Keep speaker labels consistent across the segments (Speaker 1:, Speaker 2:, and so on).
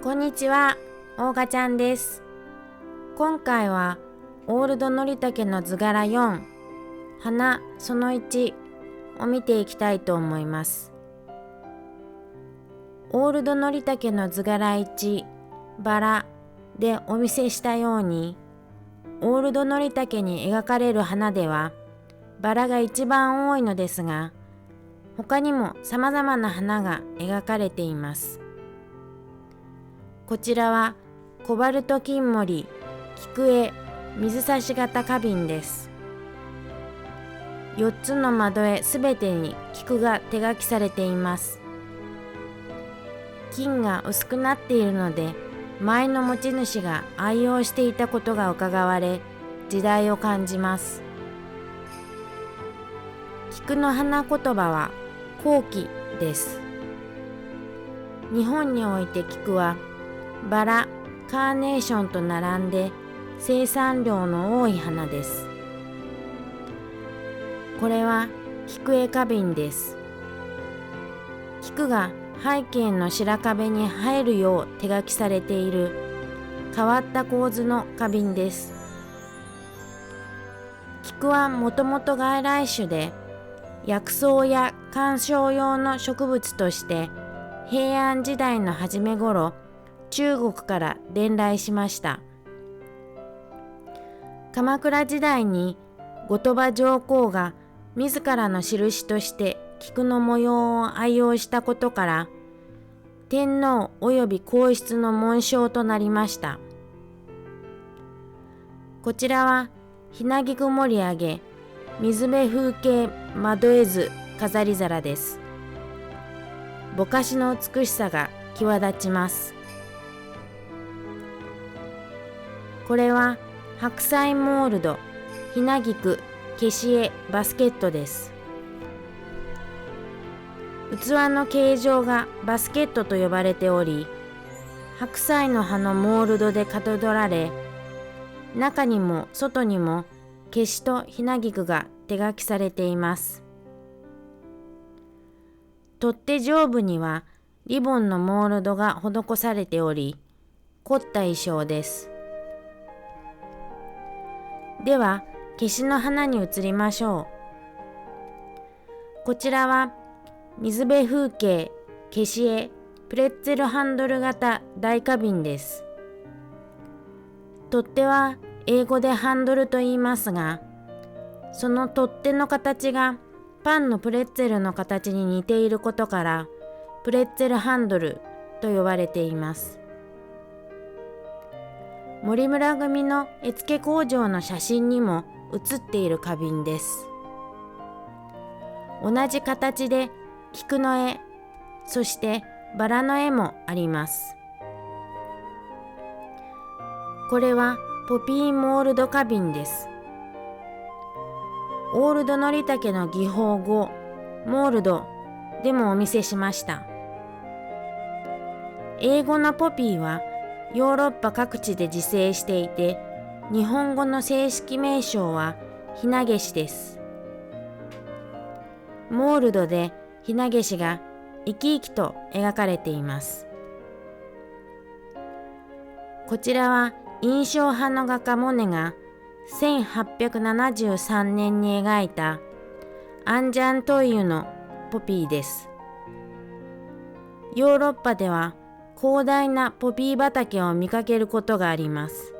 Speaker 1: こんにちは、大賀ちゃんです。今回はオールドノリタケの図柄4、花その1を見ていきたいと思います。オールドノリタケの図柄1、バラでお見せしたように、オールドノリタケに描かれる花ではバラが一番多いのですが、他にも様々な花が描かれています。こちらはコバルト金森菊絵水差し型花瓶です。4つの窓絵すべてに菊が手書きされています。金が薄くなっているので、前の持ち主が愛用していたことがうかがわれ、時代を感じます。菊の花言葉は好奇です。日本において菊はバラ、カーネーションと並んで生産量の多い花です。これは菊絵花瓶です。菊が背景の白壁に入るよう手書きされている変わった構図の花瓶です。菊はもともと外来種で、薬草や観賞用の植物として平安時代の初め頃、中国から伝来しました。鎌倉時代に後鳥羽上皇が自らの印として菊の模様を愛用したことから、天皇及び皇室の紋章となりました。こちらはひなぎく盛り上げ水辺風景窓絵図飾り皿です。ぼかしの美しさが際立ちます。これは白菜モールドひなぎく消し絵バスケットです。器の形状がバスケットと呼ばれており、白菜の葉のモールドでかたどられ、中にも外にも消しとひなぎくが手書きされています。取っ手上部にはリボンのモールドが施されており、凝った衣装です。では、消しの花に移りましょう。こちらは水辺風景消し絵プレッツェルハンドル型大花瓶です。取っ手は英語でハンドルと言いますが、その取っ手の形がパンのプレッツェルの形に似ていることから、プレッツェルハンドルと呼ばれています。森村組の絵付け工場の写真にも写っている花瓶です。同じ形で菊の絵、そしてバラの絵もあります。これはポピーモールド花瓶です。オールドノリタケの技法語、モールドでもお見せしました。英語のポピーはヨーロッパ各地で自生していて、日本語の正式名称はひなげしです。モールドでひなげしが生き生きと描かれています。こちらは印象派の画家モネが1873年に描いたアンジャントイユのポピーです。ヨーロッパでは広大なポピー畑を見かけることがあります。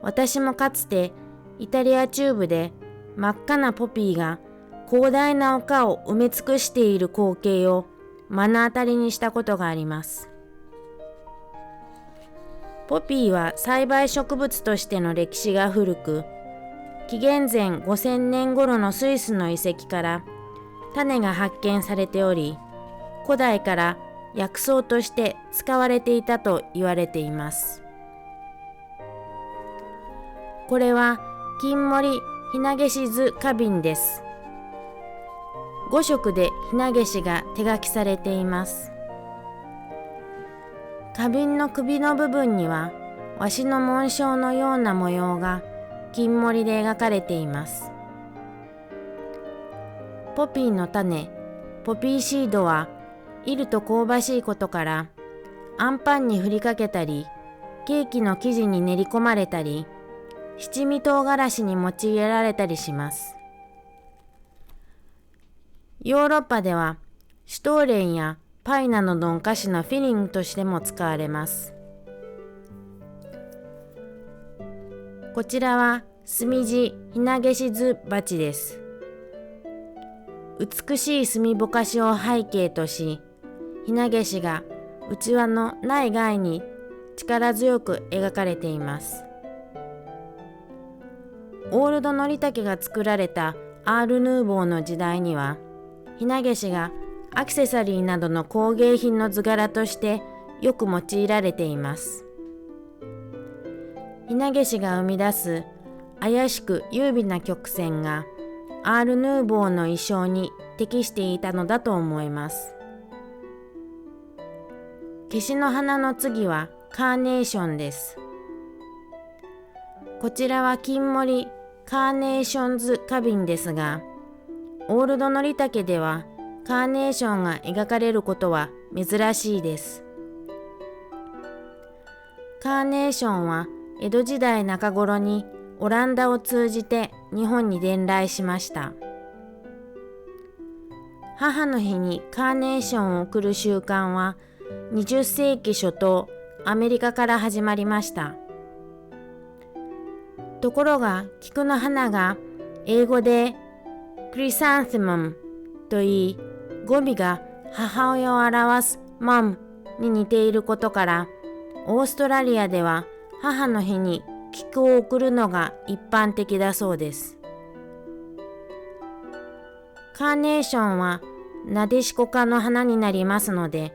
Speaker 1: 私もかつてイタリア中部で真っ赤なポピーが広大な丘を埋め尽くしている光景を目の当たりにしたことがあります。ポピーは栽培植物としての歴史が古く、紀元前5000年頃のスイスの遺跡から種が発見されており、古代から薬草として使われていたと言われています。これは金森ひなげし図花瓶です。5色でひなげしが手書きされています。花瓶の首の部分にはわしの紋章のような模様が金森りで描かれています。ポピーの種、ポピーシードはいると香ばしいことから、あんパンに振りかけたり、ケーキの生地に練り込まれたり、七味唐辛子に用いられたりします。ヨーロッパではシュトーレンやパイなどのお菓子のフィリングとしても使われます。こちらは炭地ひなげし酢鉢です。美しい炭ぼかしを背景とし、ひなげしが器の内外に力強く描かれています。オールドのりたけが作られたアール・ヌーボーの時代には、ひなげしがアクセサリーなどの工芸品の図柄としてよく用いられています。ひなげしが生み出す怪しく優美な曲線がアール・ヌーボーの衣装に適していたのだと思います。ケシの花の次はカーネーションです。こちらは金森カーネーションズ花瓶ですが、オールドのりたけではカーネーションが描かれることは珍しいです。カーネーションは江戸時代中頃にオランダを通じて日本に伝来しました。母の日にカーネーションを贈る習慣は20世紀初頭、アメリカから始まりました。ところが菊の花が英語でクリサンテムムと言い、語尾が母親を表すマムに似ていることから、オーストラリアでは母の日に菊を贈るのが一般的だそうです。カーネーションはなでしこ科の花になりますので、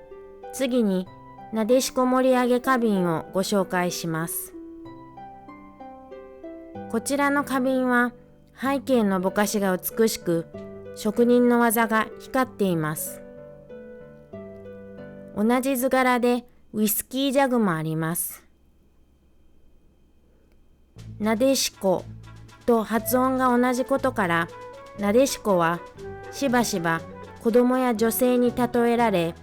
Speaker 1: 次になでしこ盛り上げ花瓶をご紹介します。こちらの花瓶は背景のぼかしが美しく、職人の技が光っています。同じ図柄でウイスキージャグもあります。なでしこと発音が同じことから、なでしこはしばしば子供や女性に例えられ、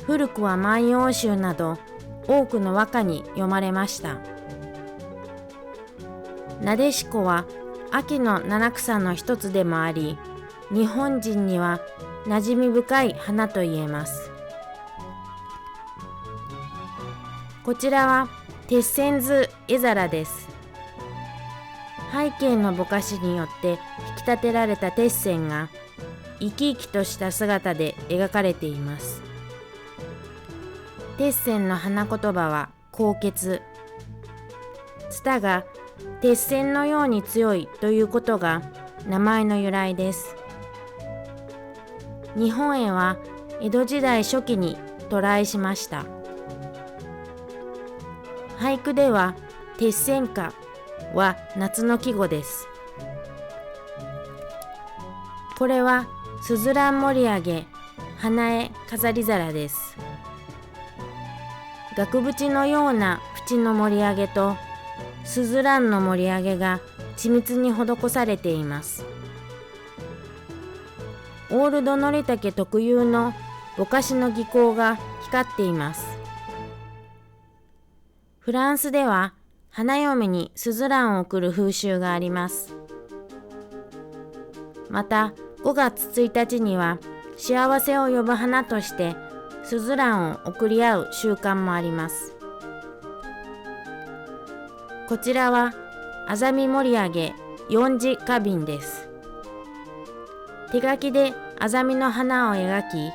Speaker 1: 古くは万葉集など多くの和歌に読まれました。なでしこは秋の七草の一つでもあり、日本人には馴染み深い花と言えます。こちらは鉄線図絵皿です。背景のぼかしによって引き立てられた鉄線が生き生きとした姿で描かれています。鉄線の花言葉は高潔。ツタが鉄線のように強いということが名前の由来です。日本へは江戸時代初期に渡来しました。俳句では鉄線花は夏の季語です。これはすずらん盛り上げ花絵飾り皿です。額縁のような縁の盛り上げとすずらんの盛り上げが緻密に施されています。オールドのりたけ特有のぼかしの技巧が光っています。フランスでは花嫁にすずらんを贈る風習があります。また5月1日には幸せを呼ぶ花としてすずらんを贈り合う習慣もあります。こちらはあざみ盛り上げ四字花瓶です。手書きであざみの花を描き、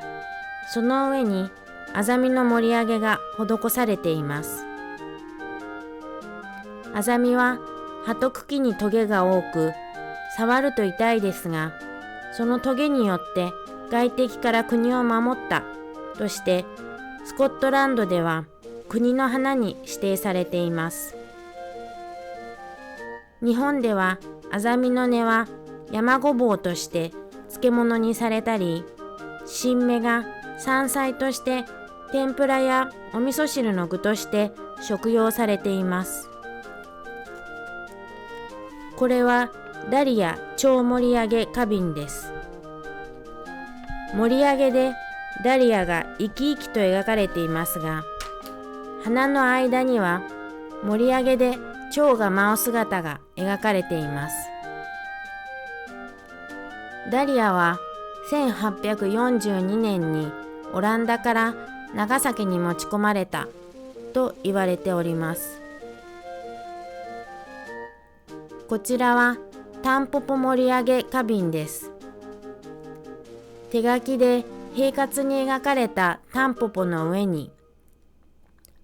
Speaker 1: その上にあざみの盛り上げが施されています。あざみは葉と茎にトゲが多く、触ると痛いですが、そのトゲによって外敵から国を守ったとして、スコットランドでは国の花に指定されています。日本ではアザミの根は山ごぼうとして漬物にされたり、新芽が山菜として天ぷらやお味噌汁の具として食用されています。これはダリア超盛り上げ花瓶です。盛り上げでダリアが生き生きと描かれていますが、花の間には盛り上げで蝶が舞う姿が描かれています。ダリアは1842年にオランダから長崎に持ち込まれたと言われております。こちらはタンポポ盛り上げ花瓶です。手書きで平滑に描かれたタンポポの上に、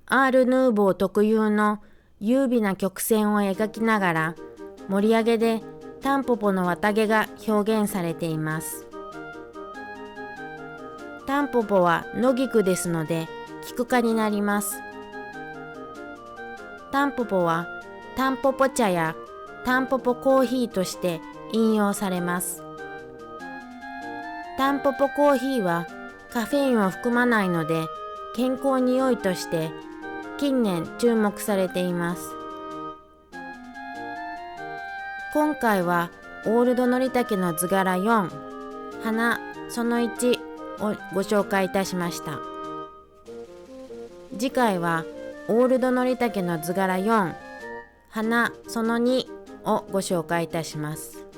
Speaker 1: アール・ヌーボー特有の優美な曲線を描きながら、盛り上げでタンポポの綿毛が表現されています。タンポポは野菊ですので、菊科になります。タンポポはタンポポ茶やタンポポコーヒーとして引用されます。タンポポコーヒーはカフェインを含まないので健康に良いとして近年注目されています。今回はオールドノリタケの図柄4、花その1をご紹介いたしました。次回はオールドノリタケの図柄4、花その2をご紹介いたします。